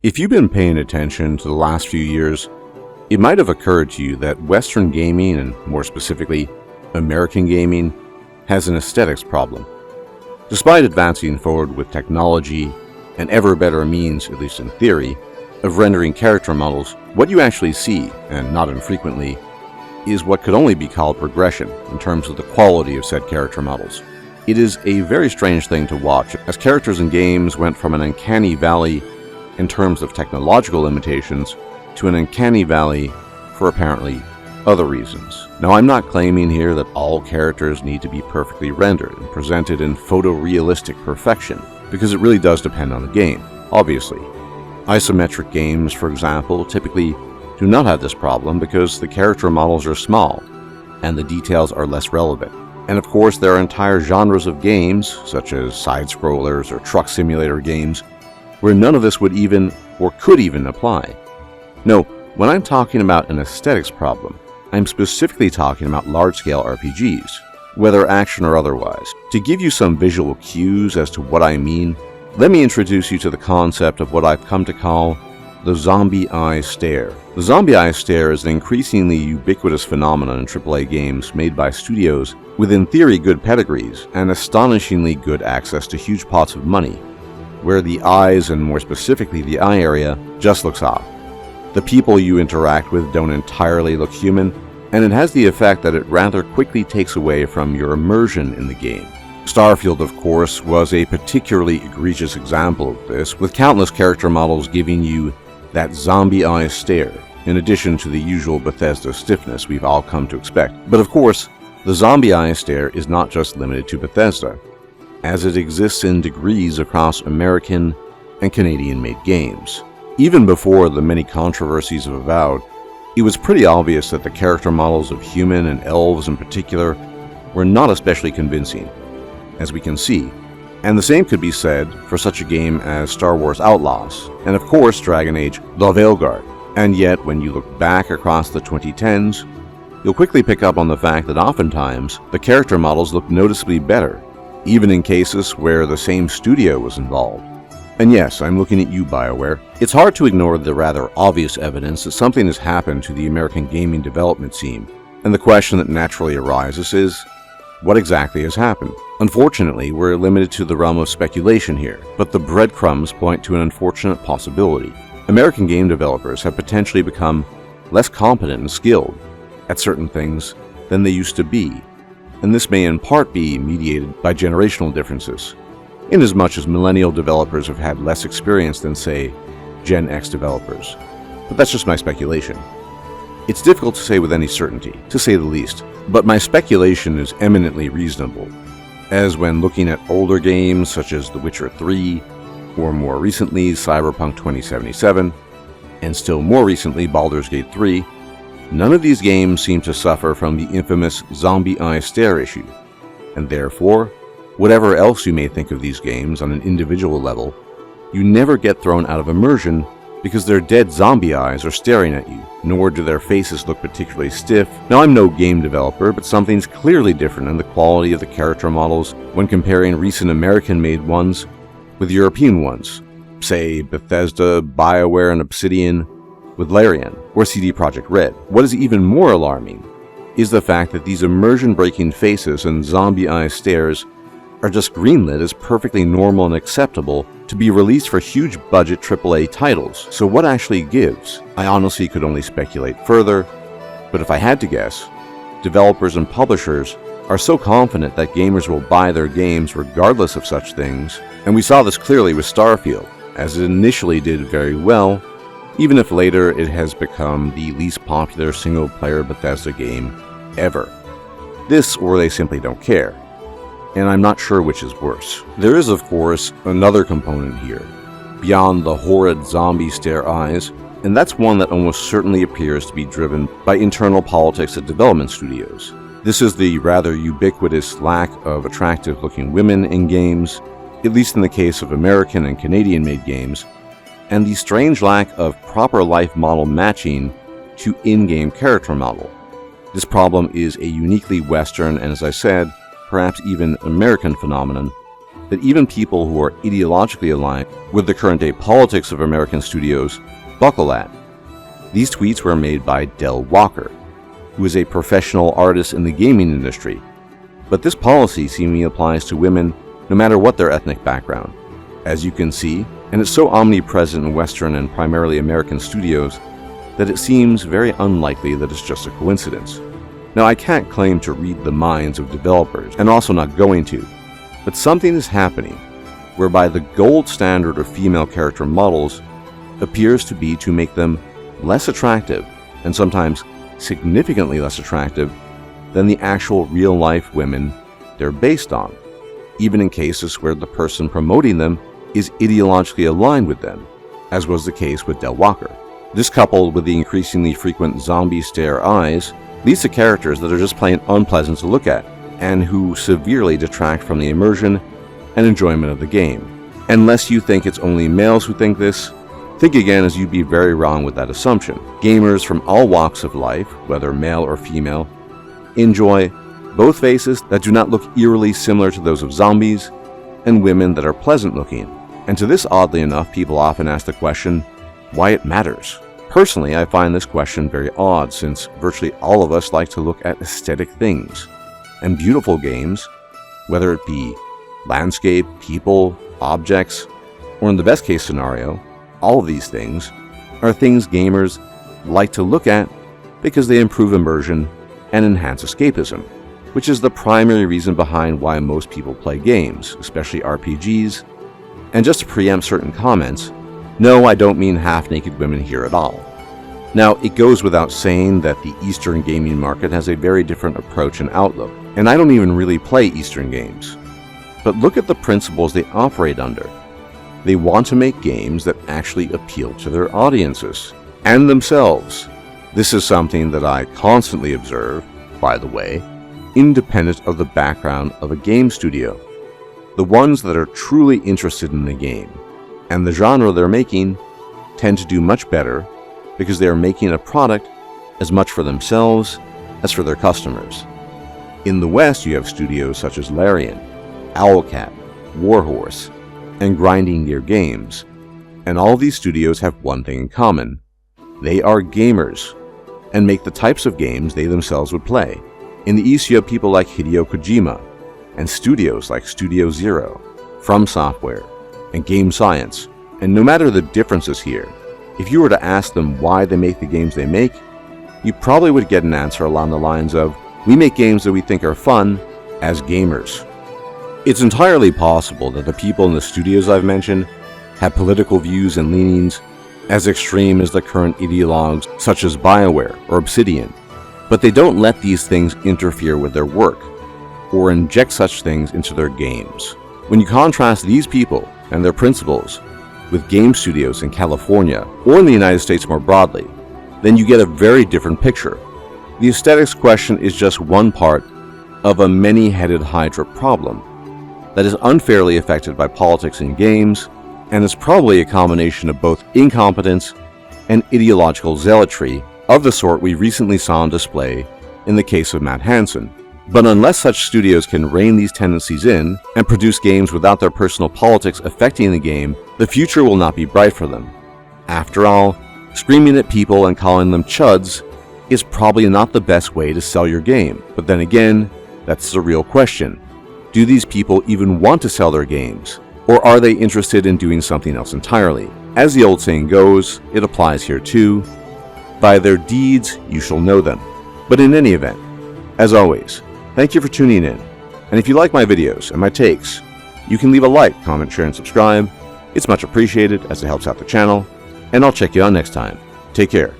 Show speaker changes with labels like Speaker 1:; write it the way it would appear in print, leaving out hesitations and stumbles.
Speaker 1: If you've been paying attention to the last few years, it might have occurred to you that Western gaming, and more specifically, American gaming, has an aesthetics problem. Despite advancing forward with technology and ever better means, at least in theory, of rendering character models, what you actually see, and not infrequently, is what could only be called progression in terms of the quality of said character models. It is a very strange thing to watch, as characters in games went from an uncanny valley in terms of technological limitations to an uncanny valley for apparently other reasons. Now, I'm not claiming here that all characters need to be perfectly rendered and presented in photorealistic perfection, because it really does depend on the game, obviously. Isometric games, for example, typically do not have this problem because the character models are small and the details are less relevant. And of course, there are entire genres of games, such as side-scrollers or truck simulator games, where none of this would even or could even apply. No, when I'm talking about an aesthetics problem, I'm specifically talking about large-scale RPGs, whether action or otherwise. To give you some visual cues as to what I mean, let me introduce you to the concept of what I've come to call the zombie eye stare. The zombie eye stare is an increasingly ubiquitous phenomenon in AAA games made by studios with, in theory, good pedigrees and astonishingly good access to huge pots of money, where the eyes, and more specifically the eye area, just looks off. The people you interact with don't entirely look human, and it has the effect that it rather quickly takes away from your immersion in the game. Starfield, of course, was a particularly egregious example of this, with countless character models giving you that zombie eye stare, in addition to the usual Bethesda stiffness we've all come to expect. But of course, the zombie eye stare is not just limited to Bethesda, as it exists in degrees across American and Canadian-made games. Even before the many controversies of Avowed, it was pretty obvious that the character models of human and elves in particular were not especially convincing, as we can see. And the same could be said for such a game as Star Wars Outlaws, and of course Dragon Age The Veilguard. And yet, when you look back across the 2010s, you'll quickly pick up on the fact that oftentimes the character models look noticeably better, even in cases where the same studio was involved. And yes, I'm looking at you, BioWare. It's hard to ignore the rather obvious evidence that something has happened to the American gaming development scene, and the question that naturally arises is, what exactly has happened? Unfortunately, we're limited to the realm of speculation here, but the breadcrumbs point to an unfortunate possibility. American game developers have potentially become less competent and skilled at certain things than they used to be, and this may in part be mediated by generational differences, inasmuch as millennial developers have had less experience than, say, Gen X developers. But that's just my speculation. It's difficult to say with any certainty, to say the least, but my speculation is eminently reasonable, as when looking at older games such as The Witcher 3, or more recently Cyberpunk 2077, and still more recently Baldur's Gate 3, none of these games seem to suffer from the infamous zombie eye stare issue, and therefore, whatever else you may think of these games on an individual level, you never get thrown out of immersion because their dead zombie eyes are staring at you, nor do their faces look particularly stiff. Now, I'm no game developer, but something's clearly different in the quality of the character models when comparing recent American-made ones with European ones, say Bethesda, BioWare, and Obsidian with Larian, or CD Projekt Red. What is even more alarming is the fact that these immersion-breaking faces and zombie eye stares are just greenlit as perfectly normal and acceptable to be released for huge-budget AAA titles. So what actually gives? I honestly could only speculate further, but if I had to guess, developers and publishers are so confident that gamers will buy their games regardless of such things, and we saw this clearly with Starfield, as it initially did very well, even if later it has become the least popular single-player Bethesda game ever. This, or they simply don't care. And I'm not sure which is worse. There is, of course, another component here, beyond the horrid zombie stare eyes, and that's one that almost certainly appears to be driven by internal politics at development studios. This is the rather ubiquitous lack of attractive-looking women in games, at least in the case of American and Canadian-made games, and the strange lack of proper life model matching to in-game character model. This problem is a uniquely Western and, as I said, perhaps even American phenomenon, that even people who are ideologically aligned with the current-day politics of American studios buckle at. These tweets were made by Del Walker, who is a professional artist in the gaming industry. But this policy seemingly applies to women no matter what their ethnic background. As you can see, and it's so omnipresent in Western and primarily American studios that it seems very unlikely that it's just a coincidence. Now, I can't claim to read the minds of developers, and also not going to, but something is happening whereby the gold standard of female character models appears to be to make them less attractive, and sometimes significantly less attractive than the actual real-life women they're based on, even in cases where the person promoting them is ideologically aligned with them, as was the case with Del Walker. This, coupled with the increasingly frequent zombie stare eyes, leads to characters that are just plain unpleasant to look at, and who severely detract from the immersion and enjoyment of the game. Unless you think it's only males who think this, think again, as you'd be very wrong with that assumption. Gamers from all walks of life, whether male or female, enjoy both faces that do not look eerily similar to those of zombies, and women that are pleasant looking. And to this, oddly enough, people often ask the question, why it matters. Personally, I find this question very odd, since virtually all of us like to look at aesthetic things. And beautiful games, whether it be landscape, people, objects, or in the best case scenario, all of these things are things gamers like to look at because they improve immersion and enhance escapism, which is the primary reason behind why most people play games, especially RPGs. And just to preempt certain comments, no, I don't mean half-naked women here at all. Now, it goes without saying that the Eastern gaming market has a very different approach and outlook, and I don't even really play Eastern games. But look at the principles they operate under. They want to make games that actually appeal to their audiences and themselves. This is something that I constantly observe, by the way, independent of the background of a game studio. The ones that are truly interested in the game and the genre they're making tend to do much better because they are making a product as much for themselves as for their customers. In the West, you have studios such as Larian, Owlcat, Warhorse, and Grinding Gear Games, and all these studios have one thing in common. They are gamers and make the types of games they themselves would play. In the East, you have people like Hideo Kojima and studios like Studio Zero, From Software, and Game Science. And no matter the differences here, if you were to ask them why they make the games they make, you probably would get an answer along the lines of, we make games that we think are fun as gamers. It's entirely possible that the people in the studios I've mentioned have political views and leanings as extreme as the current ideologues such as BioWare or Obsidian, but they don't let these things interfere with their work or inject such things into their games. When you contrast these people and their principles with game studios in California or in the United States more broadly, then you get a very different picture. The aesthetics question is just one part of a many-headed Hydra problem that is unfairly affected by politics in games, and is probably a combination of both incompetence and ideological zealotry of the sort we recently saw on display in the case of Matt Hansen. But unless such studios can rein these tendencies in and produce games without their personal politics affecting the game, the future will not be bright for them. After all, screaming at people and calling them chuds is probably not the best way to sell your game. But then again, that's the real question. Do these people even want to sell their games? Or are they interested in doing something else entirely? As the old saying goes, it applies here too. By their deeds you shall know them. But in any event, as always, thank you for tuning in. And if you like my videos and my takes, you can leave a like, comment, share, and subscribe. It's much appreciated as it helps out the channel. And I'll check you out next time. Take care.